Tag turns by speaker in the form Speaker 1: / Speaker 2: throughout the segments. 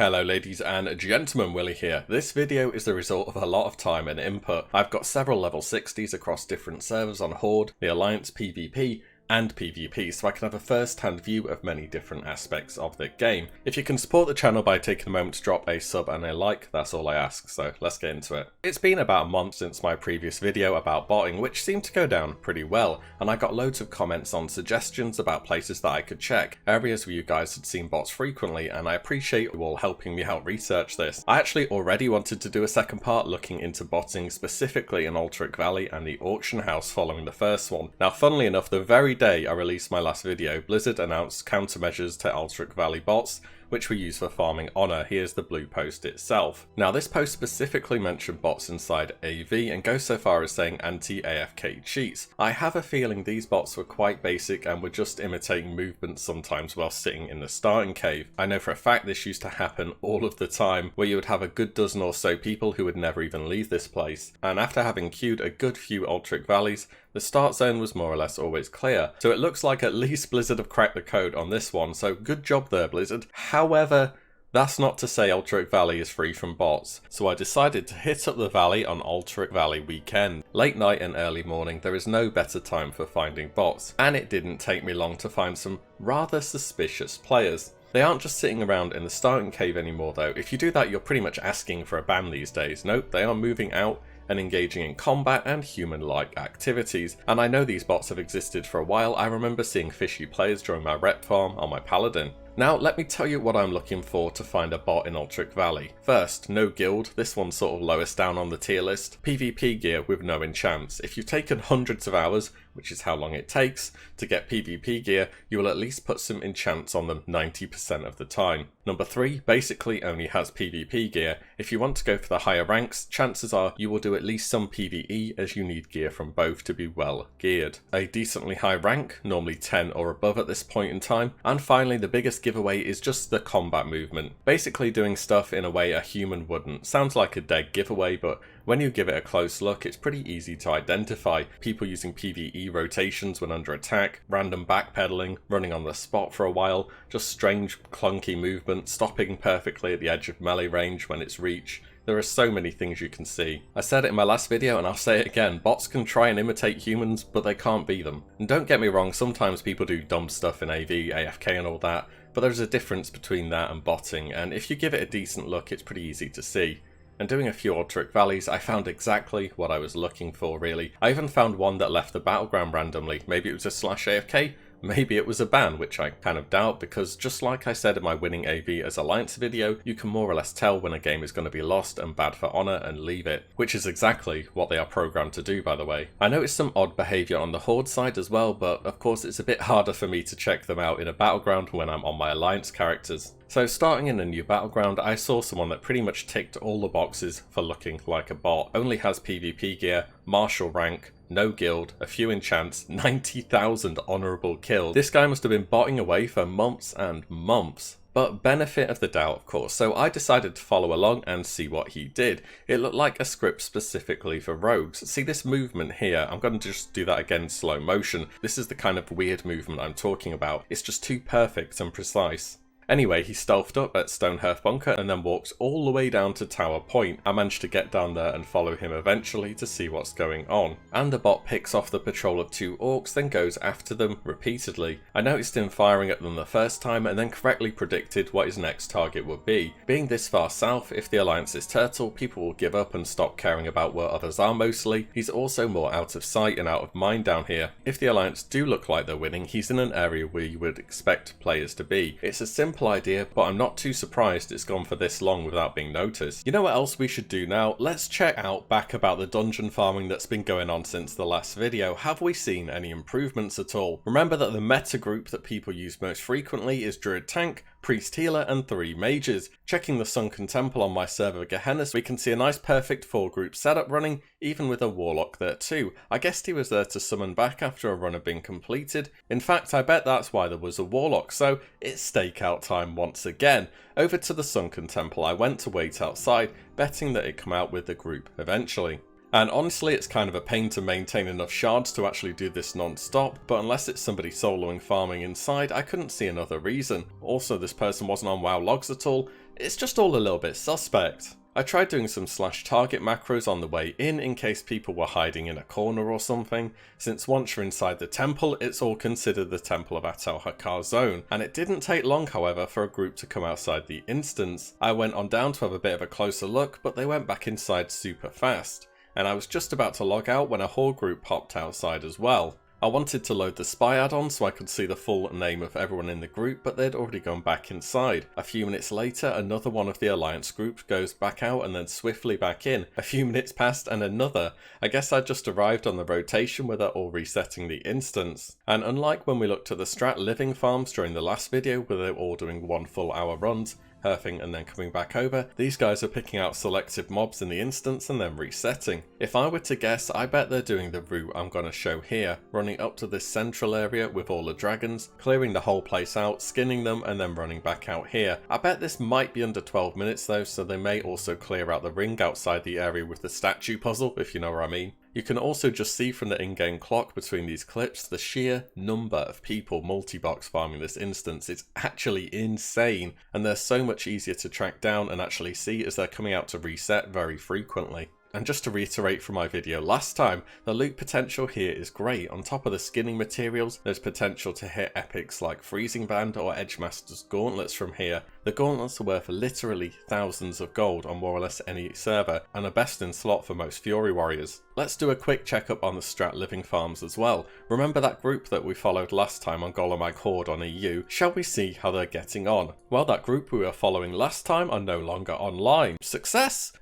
Speaker 1: Hello ladies and gentlemen, Willie here. This video is the result of a lot of time and input. I've got several level 60s across different servers on Horde, the Alliance PvP, and PvP, so I can have a first-hand view of many different aspects of the game. If you can support the channel by taking a moment to drop a sub and a like, that's all I ask, so let's get into it. It's been about a month since my previous video about botting, which seemed to go down pretty well, and I got loads of comments on suggestions about places that I could check, areas where you guys had seen bots frequently, and I appreciate you all helping me out research this. I actually already wanted to do a second part looking into botting specifically in Alterac Valley and the auction house following the first one. Now funnily enough, the very day I released my last video, Blizzard announced countermeasures to Alterac Valley bots, which we use for farming honour. Here's the blue post itself. Now this post specifically mentioned bots inside AV and goes so far as saying anti-AFK cheats. I have a feeling these bots were quite basic and were just imitating movements sometimes while sitting in the starting cave. I know for a fact this used to happen all of the time, where you would have a good dozen or so people who would never even leave this place. And after having queued a good few Alterac Valleys, the start zone was more or less always clear. So it looks like at least Blizzard have cracked the code on this one, so good job there Blizzard. However, that's not to say Alterac Valley is free from bots, so I decided to hit up the valley on Alterac Valley weekend. Late night and early morning, there is no better time for finding bots, and it didn't take me long to find some rather suspicious players. They aren't just sitting around in the starting cave anymore though. If you do that, you're pretty much asking for a ban these days. Nope, they are moving out and engaging in combat and human-like activities. And I know these bots have existed for a while. I remember seeing fishy players during my rep farm on my paladin. Now let me tell you what I'm looking for to find a bot in Alterac Valley. First, no guild. This one's sort of lowest down on the tier list. PvP gear with no enchants. If you've taken hundreds of hours, which is how long it takes, to get PvP gear, you will at least put some enchants on them 90% of the time. Number 3 basically only has PvP gear. If you want to go for the higher ranks, chances are you will do at least some PvE, as you need gear from both to be well geared. A decently high rank, normally 10 or above at this point in time. And finally, the biggest giveaway is just the combat movement. Basically doing stuff in a way a human wouldn't. Sounds like a dead giveaway, but when you give it a close look, it's pretty easy to identify. People using PvE rotations when under attack, random backpedaling, running on the spot for a while, just strange clunky movement, stopping perfectly at the edge of melee range when it's reach. There are so many things you can see. I said it in my last video and I'll say it again, bots can try and imitate humans, but they can't be them. And don't get me wrong, sometimes people do dumb stuff in AV, AFK and all that, but there's a difference between that and botting, and if you give it a decent look, it's pretty easy to see. And doing a few Alterac Valleys, I found exactly what I was looking for really. I even found one that left the battleground randomly. Maybe it was a /AFK, maybe it was a ban, which I kind of doubt, because just like I said in my winning AV as Alliance video, you can more or less tell when a game is going to be lost and bad for honour and leave it, which is exactly what they are programmed to do by the way. I noticed some odd behaviour on the Horde side as well, but of course it's a bit harder for me to check them out in a battleground when I'm on my Alliance characters. So starting in a new battleground, I saw someone that pretty much ticked all the boxes for looking like a bot. Only has PvP gear, martial rank, no guild, a few enchants, 90,000 honourable kills. This guy must have been botting away for months and months. But benefit of the doubt of course, so I decided to follow along and see what he did. It looked like a script specifically for rogues. See this movement here, I'm going to just do that again in slow motion. This is the kind of weird movement I'm talking about. It's just too perfect and precise. Anyway, he stealthed up at Stonehearth Bunker and then walks all the way down to Tower Point. I managed to get down there and follow him eventually to see what's going on. And the bot picks off the patrol of 2 orcs, then goes after them repeatedly. I noticed him firing at them the first time and then correctly predicted what his next target would be. Being this far south, if the Alliance is turtle, people will give up and stop caring about where others are mostly. He's also more out of sight and out of mind down here. If the Alliance do look like they're winning, he's in an area where you would expect players to be. It's a simple idea, but I'm not too surprised it's gone for this long without being noticed. You know what else we should do now? Let's check out back about the dungeon farming that's been going on since the last video. Have we seen any improvements at all? Remember that the meta group that people use most frequently is Druid Tank, Priest Healer and 3 mages. Checking the Sunken Temple on my server Gehenna, we can see a nice perfect 4 group setup running, even with a Warlock there too. I guessed he was there to summon back after a run had been completed. In fact, I bet that's why there was a Warlock, so it's stakeout time once again. Over to the Sunken Temple I went to wait outside, betting that it'd come out with the group eventually. And honestly, it's kind of a pain to maintain enough shards to actually do this non-stop, but unless it's somebody soloing farming inside, I couldn't see another reason. Also, this person wasn't on WoW logs at all, it's just all a little bit suspect. I tried doing some /target macros on the way in case people were hiding in a corner or something, since once you're inside the temple, it's all considered the Temple of Atel-Hakar zone, and it didn't take long however for a group to come outside the instance. I went on down to have a bit of a closer look, but they went back inside super fast, and I was just about to log out when a horde group popped outside as well. I wanted to load the spy add-on so I could see the full name of everyone in the group, but they'd already gone back inside. A few minutes later, another one of the alliance group goes back out and then swiftly back in. A few minutes passed and another. I guess I just arrived on the rotation where they're all resetting the instance. And unlike when we looked at the strat living farms during the last video where they were all doing 1 full hour runs, herfing and then coming back over, these guys are picking out selective mobs in the instance and then resetting. If I were to guess, I bet they're doing the route I'm going to show here, running up to this central area with all the dragons, clearing the whole place out, skinning them and then running back out here. I bet this might be under 12 minutes though, so they may also clear out the ring outside the area with the statue puzzle, if you know what I mean. You can also just see from the in-game clock between these clips the sheer number of people multi-box farming this instance. It's actually insane, and they're so much easier to track down and actually see as they're coming out to reset very frequently. And just to reiterate from my video last time, the loot potential here is great. On top of the skinning materials, there's potential to hit epics like Freezing Band or Edgemaster's Gauntlets from here. The gauntlets are worth literally thousands of gold on more or less any server, and are best in slot for most Fury Warriors. Let's do a quick checkup on the strat living farms as well. Remember that group that we followed last time on Golemag Horde on EU? Shall we see how they're getting on? Well, that group we were following last time are no longer online. Success?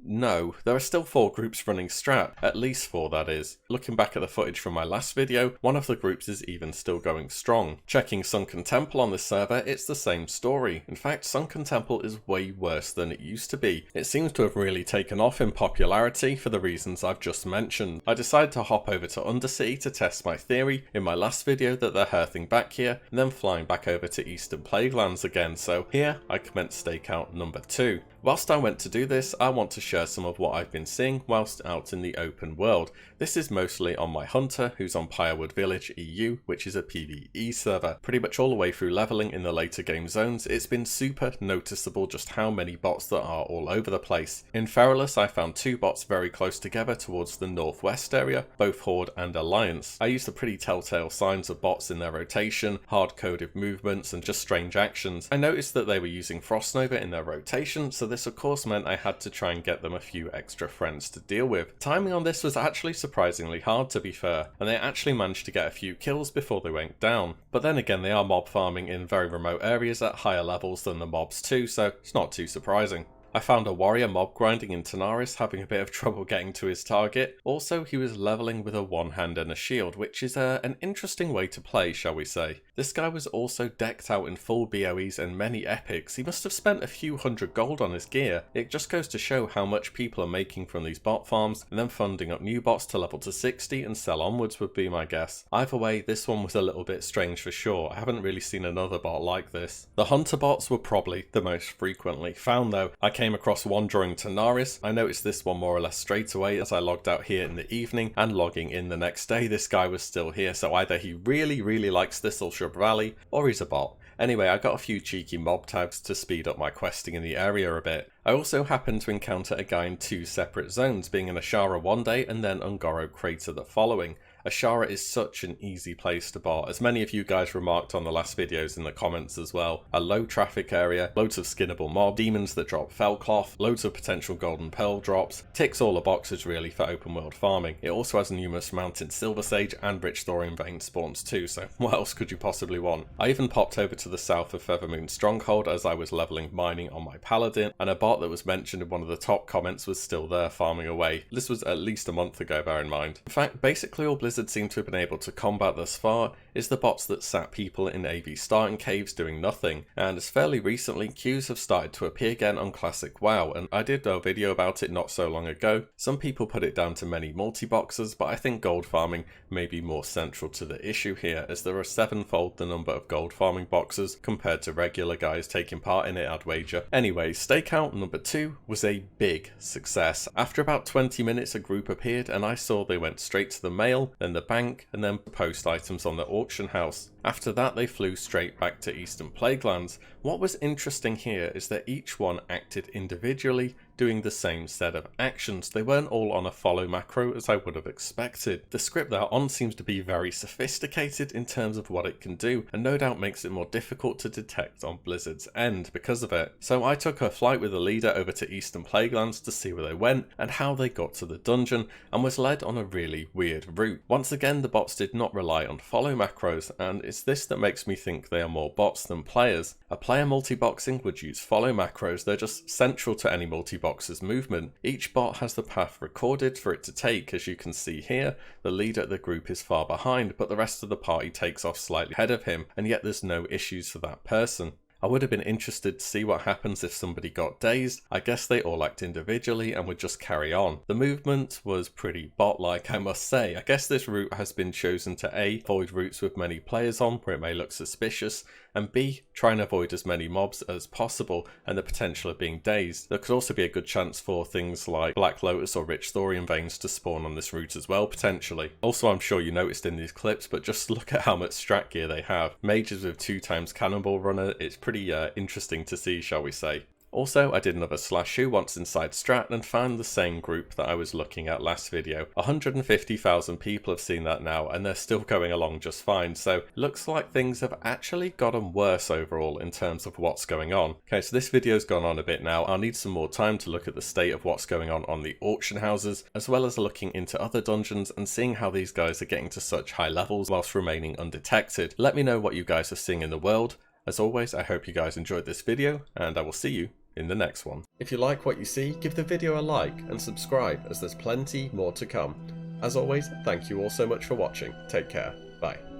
Speaker 1: No, there are still 4 groups running strat, at least 4 that is. Looking back at the footage from my last video, one of the groups is even still going strong. Checking Sunken Temple on this server, it's the same story. In fact, Sunken Temple is way worse than it used to be. It seems to have really taken off in popularity for the reasons I've just mentioned. I decided to hop over to Undercity to test my theory in my last video that they're hearthing back here, and then flying back over to Eastern Plaguelands again, so here I commenced stakeout number 2. Whilst I went to do this, I want to share some of what I've been seeing whilst out in the open world. This is mostly on my hunter, who's on Pyrewood Village EU, which is a PvE server. Pretty much all the way through leveling in the later game zones, it's been super noticeable just how many bots there are all over the place. In Feralus, I found 2 bots very close together towards the northwest area, both Horde and Alliance. I used the pretty telltale signs of bots in their rotation, hard-coded movements and just strange actions. I noticed that they were using Frostnova in their rotation, so this of course meant I had to try and get them a few extra friends to deal with. Timing on this was actually surprisingly hard, to be fair, and they actually managed to get a few kills before they went down. But then again, they are mob farming in very remote areas at higher levels than the mobs too, so it's not too surprising. I found a warrior mob grinding in Tanaris having a bit of trouble getting to his target. Also, he was leveling with a one hand and a shield, which is an interesting way to play, shall we say. This guy was also decked out in full BOEs and many epics. He must have spent a few hundred gold on his gear. It just goes to show how much people are making from these bot farms, and then funding up new bots to level to 60 and sell onwards would be my guess. Either way, this one was a little bit strange for sure. I haven't really seen another bot like this. The hunter bots were probably the most frequently found though. I came across one during Tanaris. I noticed this one more or less straight away as I logged out here in the evening, and logging in the next day this guy was still here, so either he really likes Thistle Shrub Valley or he's a bot. Anyway, I got a few cheeky mob tags to speed up my questing in the area a bit. I also happened to encounter a guy in 2 separate zones, being in Ashara one day and then Ungoro Crater the following. Ashara is such an easy place to bot, as many of you guys remarked on the last videos in the comments as well. A low traffic area, loads of skinnable mob, demons that drop fell cloth, loads of potential golden pearl drops, ticks all the boxes really for open world farming. It also has numerous mounted silver sage and rich thorium vein spawns too, so what else could you possibly want? I even popped over to the south of Feathermoon Stronghold as I was leveling mining on my paladin, and a bot that was mentioned in one of the top comments was still there farming away. This was at least a month ago, bear in mind. In fact, basically all Blizzard seem to have been able to combat thus far is the bots that sat people in AV starting caves doing nothing, and as fairly recently queues have started to appear again on Classic WoW, and I did a video about it not so long ago. Some people put it down to many multi-boxers, but I think gold farming may be more central to the issue here, as there are 7-fold the number of gold farming boxers compared to regular guys taking part in it, I'd wager. Anyway, stakeout number 2 was a big success. After about 20 minutes a group appeared and I saw they went straight to the mail, then the bank, and then post items on the auction house. After that they flew straight back to Eastern Plaguelands. What was interesting here is that each one acted individually, doing the same set of actions. They weren't all on a follow macro as I would have expected. The script they're on seems to be very sophisticated in terms of what it can do, and no doubt makes it more difficult to detect on Blizzard's end because of it. So I took a flight with the leader over to Eastern Plaguelands to see where they went and how they got to the dungeon, and was led on a really weird route. Once again, the bots did not rely on follow macros, and it's this that makes me think they are more bots than players. A player multi-boxing would use follow macros, they're just central to any multi-boxer's movement. Each bot has the path recorded for it to take. As you can see here, the leader of the group is far behind, but the rest of the party takes off slightly ahead of him, and yet there's no issues for that person. I would have been interested to see what happens if somebody got dazed. I guess they all act individually and would just carry on. The movement was pretty bot-like, I must say. I guess this route has been chosen to A, avoid routes with many players on where it may look suspicious, and B, try and avoid as many mobs as possible and the potential of being dazed. There could also be a good chance for things like Black Lotus or Rich Thorium Veins to spawn on this route as well, potentially. Also, I'm sure you noticed in these clips, but just look at how much strat gear they have. Mages with 2x Cannonball Runner, it's pretty interesting to see, shall we say. Also, I did another /who once inside Strat and found the same group that I was looking at last video. 150,000 people have seen that now, and they're still going along just fine, so looks like things have actually gotten worse overall in terms of what's going on. Okay, so this video's gone on a bit now. I'll need some more time to look at the state of what's going on the auction houses, as well as looking into other dungeons and seeing how these guys are getting to such high levels whilst remaining undetected. Let me know what you guys are seeing in the world. As always, I hope you guys enjoyed this video, and I will see you in the next one. If you like what you see, give the video a like and subscribe, as there's plenty more to come. As always, thank you all so much for watching. Take care. Bye.